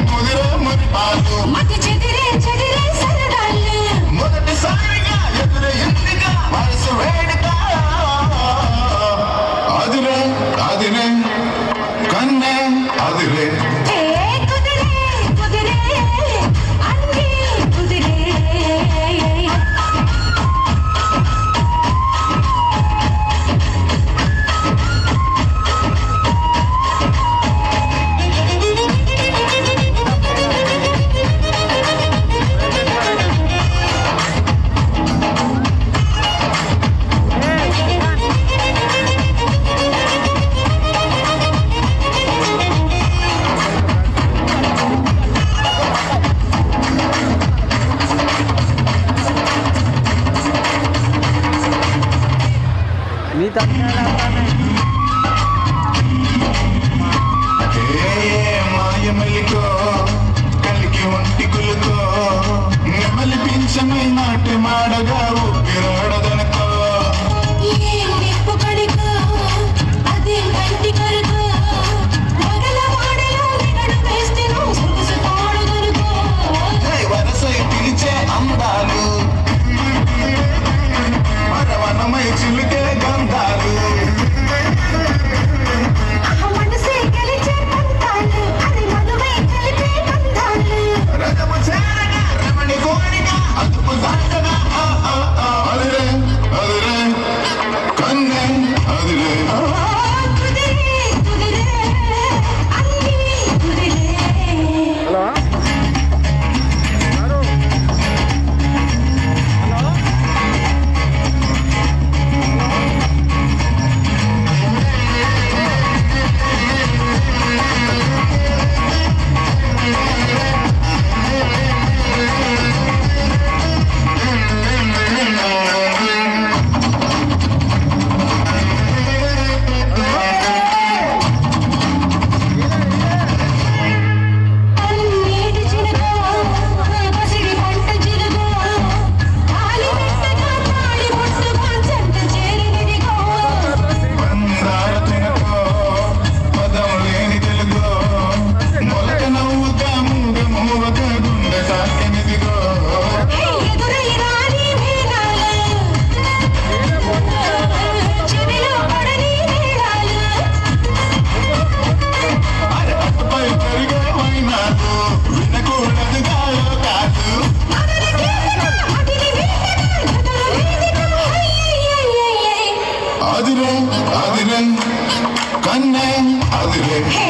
ముదిరే మురిపాలు మతి చెదిరే చెదిరే సరదాలు మొదటిసారిగా ఎదురే ఇంటిగా వయసు వేడుక అదిరే అదిరే కన్నే అదిరే కుదిరే కుదిరే అన్నీ కుదిరే మీ మాయమలికో కలికి ఒంటి కులుకో నెమలి పింఛమై నాటి మాడగా ఉప్పిరాడదనుకో నిప్పు కడికో అదే కంటి కరుకో మొగల వాడలో నిగడు వేస్తే నువ్వు సొగసు తాడు దొరుకో వరసై పిలిచే అందాలు మరవనమై చిలుకే గంధాలు మనసే గెలిచే పంతాలు అది మధువై కలిపే బంధాలు రథము చేరగా రమణి కోరిక అదుపు దాటగా అదిరే అదిరే కన్నే అదిరే కుదిరే కుదిరే అన్నీ కుదిరే హలో హలో అన్నేటి చినుకో పసిడి పంట చిలుకో కాలి పెట్టగా తాళి బొట్టుగా జంట చేరినిదిగో బందార తినకో పదం లేని తెలుగో మొలక నవ్వుగా మూగ మూవక గుండె తాకినిదిగో ఎదురై రాని మేళాలు చెవిలో పడని మేళాలు అరపై పెరిగే వైనాలు వినకూడదుగా కాదు అదరి తీసిన అదిరి వీసిన ఎదురు వీసిన అయ్యయ్యయ్యయ్యయ్య అదిరే అదిరే కన్నే అదిరే హే